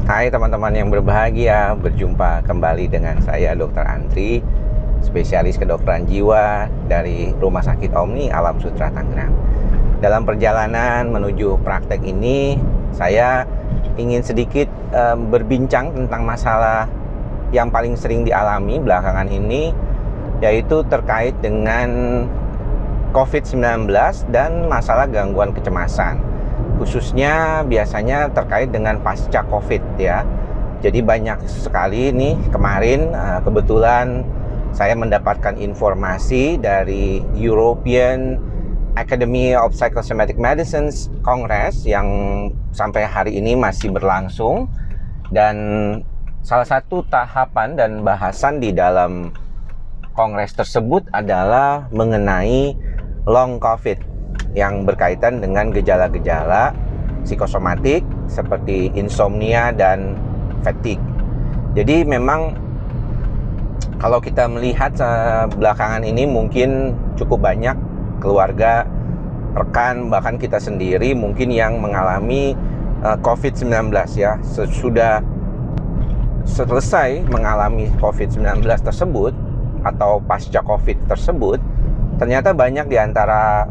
Hai teman-teman yang berbahagia, berjumpa kembali dengan saya Dr. Andri, spesialis kedokteran jiwa dari Rumah Sakit Omni Alam Sutera Tangerang. Dalam perjalanan menuju praktek ini, saya ingin sedikit berbincang tentang masalah yang paling sering dialami belakangan ini, yaitu terkait dengan COVID-19 dan masalah gangguan kecemasan. Khususnya biasanya terkait dengan pasca COVID ya. Jadi banyak sekali nih kemarin kebetulan saya mendapatkan informasi dari European Academy of Psychosomatic Medicine Congress yang sampai hari ini masih berlangsung, dan salah satu tahapan dan bahasan di dalam kongres tersebut adalah mengenai long COVID yang berkaitan dengan gejala-gejala psikosomatik seperti insomnia dan fatigue. Jadi memang kalau kita melihat belakangan ini mungkin cukup banyak keluarga, rekan, bahkan kita sendiri mungkin yang mengalami COVID-19 ya. Sudah selesai mengalami COVID-19 tersebut atau pasca COVID tersebut, ternyata banyak di antara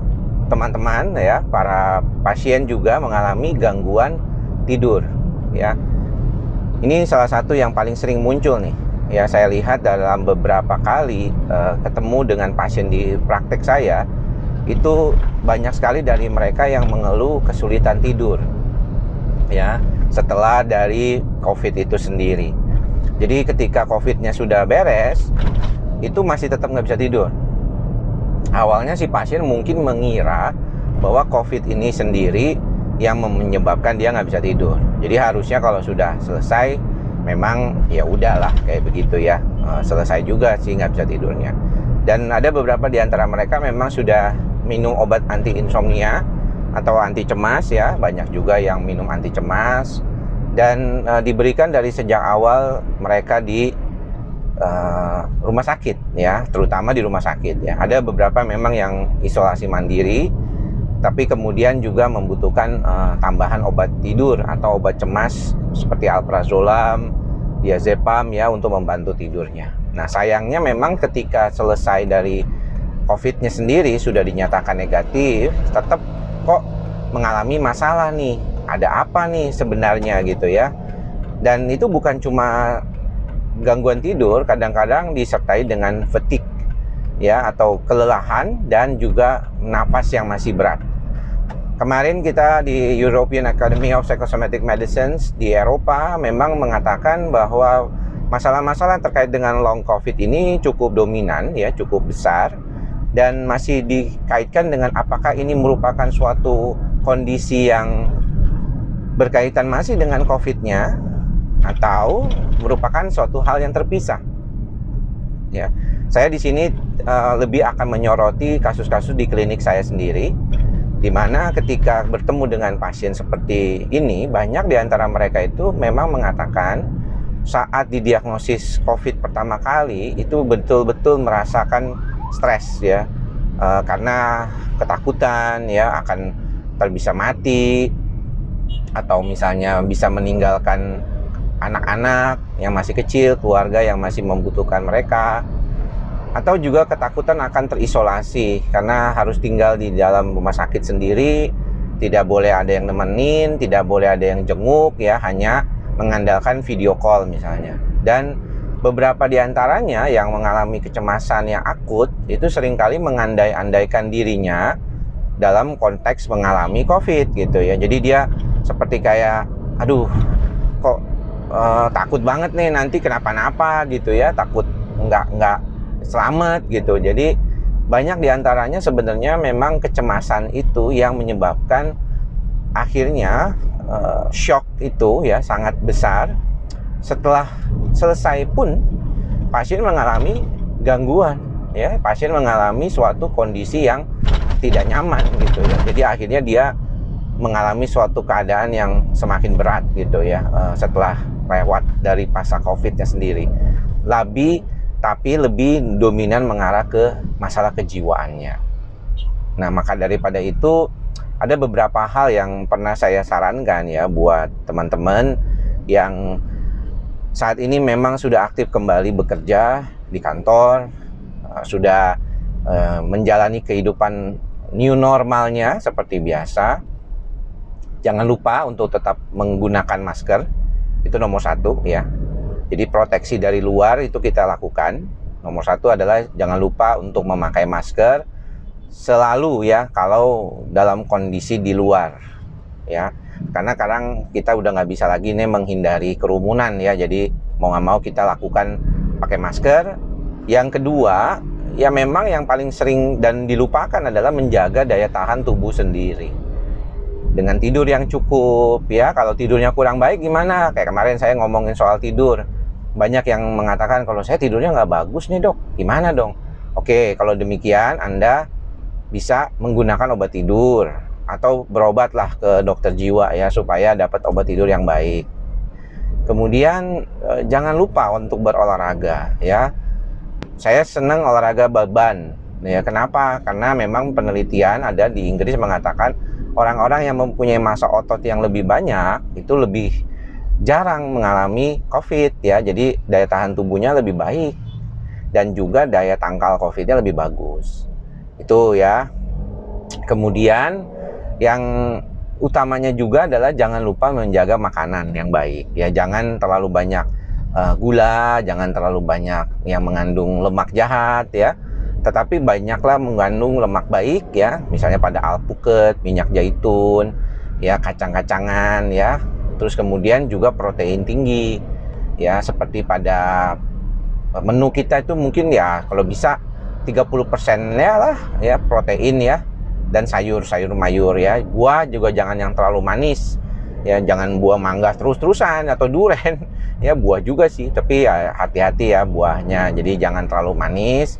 teman-teman ya, para pasien juga mengalami gangguan tidur ya. Ini salah satu yang paling sering muncul nih ya, saya lihat dalam beberapa kali ketemu dengan pasien di praktek saya, itu banyak sekali dari mereka yang mengeluh kesulitan tidur ya setelah dari COVID itu sendiri. Jadi ketika COVID-nya sudah beres, itu masih tetap nggak bisa tidur. Awalnya si pasien mungkin mengira bahwa COVID ini sendiri yang menyebabkan dia nggak bisa tidur. Jadi harusnya kalau sudah selesai, memang ya udahlah kayak begitu ya, selesai juga sih nggak bisa tidurnya. Dan ada beberapa di antara mereka memang sudah minum obat anti insomnia atau anti cemas ya, banyak juga yang minum anti cemas, dan diberikan dari sejak awal mereka di rumah sakit ya, terutama di rumah sakit ya. Ada beberapa memang yang isolasi mandiri, tapi kemudian juga membutuhkan tambahan obat tidur atau obat cemas seperti alprazolam, diazepam ya, untuk membantu tidurnya. Nah sayangnya memang ketika selesai dari COVID-nya sendiri sudah dinyatakan negatif, tetap kok mengalami masalah nih. Ada apa nih sebenarnya gitu ya. Dan itu bukan cuma gangguan tidur, kadang-kadang disertai dengan fatigue ya, atau kelelahan, dan juga napas yang masih berat. Kemarin kita di European Academy of Psychosomatic Medicine di Eropa memang mengatakan bahwa masalah-masalah terkait dengan long COVID ini cukup dominan ya, cukup besar, dan masih dikaitkan dengan apakah ini merupakan suatu kondisi yang berkaitan masih dengan COVID-nya atau merupakan suatu hal yang terpisah. Ya, saya di sini lebih akan menyoroti kasus-kasus di klinik saya sendiri, di mana ketika bertemu dengan pasien seperti ini, banyak di antara mereka itu memang mengatakan saat didiagnosis COVID pertama kali itu betul-betul merasakan stres ya, karena ketakutan ya akan bisa mati, atau misalnya bisa meninggalkan anak-anak yang masih kecil, keluarga yang masih membutuhkan mereka, atau juga ketakutan akan terisolasi karena harus tinggal di dalam rumah sakit sendiri, tidak boleh ada yang nemenin, tidak boleh ada yang jenguk ya, hanya mengandalkan video call misalnya. Dan beberapa di antaranya yang mengalami kecemasan yang akut itu seringkali mengandai-andaikan dirinya dalam konteks mengalami COVID gitu ya. Jadi dia seperti kayak, aduh kok takut banget nih nanti kenapa-napa gitu ya, takut nggak selamat gitu. Jadi banyak diantaranya sebenarnya memang kecemasan itu yang menyebabkan akhirnya shock itu ya sangat besar. Setelah selesai pun pasien mengalami gangguan ya, pasien mengalami suatu kondisi yang tidak nyaman gitu ya. Jadi akhirnya dia mengalami suatu keadaan yang semakin berat gitu ya, setelah lewat dari pasca COVID-nya sendiri. Tapi lebih dominan mengarah ke masalah kejiwaannya. Nah, maka daripada itu ada beberapa hal yang pernah saya sarankan ya buat teman-teman yang saat ini memang sudah aktif kembali bekerja di kantor, sudah menjalani kehidupan new normalnya seperti biasa. Jangan lupa untuk tetap menggunakan masker, itu nomor 1 ya. Jadi proteksi dari luar itu kita lakukan. Nomor 1 adalah jangan lupa untuk memakai masker selalu ya kalau dalam kondisi di luar ya. Karena kadang kita udah nggak bisa lagi nih menghindari kerumunan ya. Jadi mau nggak mau kita lakukan pakai masker. Yang kedua, ya memang yang paling sering dan dilupakan adalah menjaga daya tahan tubuh sendiri. Dengan tidur yang cukup ya. Kalau tidurnya kurang baik gimana? Kayak kemarin saya ngomongin soal tidur. Banyak yang mengatakan kalau saya tidurnya nggak bagus nih dok. Gimana dong? Oke, kalau demikian Anda bisa menggunakan obat tidur atau berobatlah ke dokter jiwa ya supaya dapat obat tidur yang baik. Kemudian jangan lupa untuk berolahraga ya. Saya senang olahraga beban ya. Kenapa? Karena memang penelitian ada di Inggris mengatakan orang-orang yang mempunyai massa otot yang lebih banyak itu lebih jarang mengalami COVID ya. Jadi daya tahan tubuhnya lebih baik dan juga daya tangkal COVID-nya lebih bagus. Itu ya. Kemudian yang utamanya juga adalah jangan lupa menjaga makanan yang baik ya. Jangan terlalu banyak gula, jangan terlalu banyak yang mengandung lemak jahat ya. Tetapi banyaklah mengandung lemak baik ya. Misalnya pada alpukat, minyak zaitun, ya kacang-kacangan ya. Terus kemudian juga protein tinggi ya, seperti pada menu kita itu mungkin ya kalau bisa 30%-nya lah ya protein ya. Dan sayur-sayur mayur ya. Buah juga jangan yang terlalu manis ya, jangan buah mangga terus-terusan atau duren ya. Buah juga sih, tapi ya hati-hati ya buahnya. Jadi jangan terlalu manis.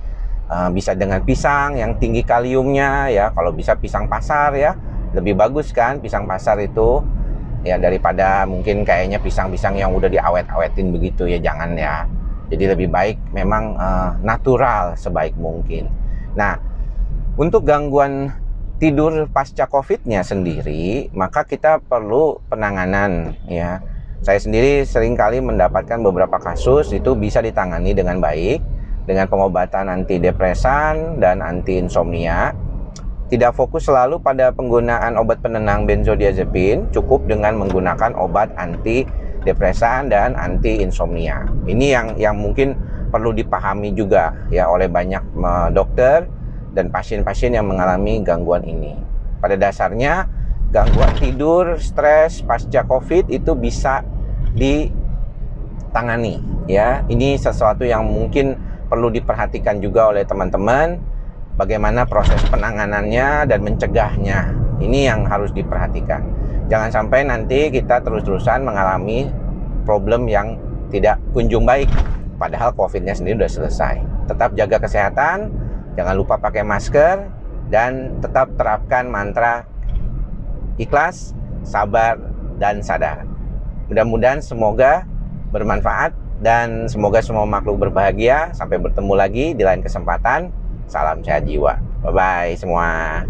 Bisa dengan pisang yang tinggi kaliumnya ya. Kalau bisa pisang pasar ya, lebih bagus kan pisang pasar itu ya, daripada mungkin kayaknya pisang-pisang yang udah diawet-awetin begitu ya. Jangan ya. Jadi lebih baik memang natural sebaik mungkin. Nah, untuk gangguan tidur pasca COVID-nya sendiri, maka kita perlu penanganan ya. Saya sendiri seringkali mendapatkan beberapa kasus itu bisa ditangani dengan baik dengan pengobatan antidepresan dan anti insomnia. Tidak fokus selalu pada penggunaan obat penenang benzodiazepin, cukup dengan menggunakan obat antidepresan dan anti insomnia. Ini yang mungkin perlu dipahami juga ya oleh banyak dokter dan pasien-pasien yang mengalami gangguan ini. Pada dasarnya gangguan tidur, stres pasca COVID itu bisa ditangani ya. Ini sesuatu yang mungkin perlu diperhatikan juga oleh teman-teman, bagaimana proses penanganannya dan mencegahnya. Ini yang harus diperhatikan. Jangan sampai nanti kita terus-terusan mengalami problem yang tidak kunjung baik padahal COVID-nya sendiri sudah selesai. Tetap jaga kesehatan, jangan lupa pakai masker, dan tetap terapkan mantra ikhlas, sabar, dan sadar. Mudah-mudahan semoga bermanfaat dan semoga semua makhluk berbahagia. Sampai bertemu lagi di lain kesempatan. Salam sehat jiwa. Bye-bye semua.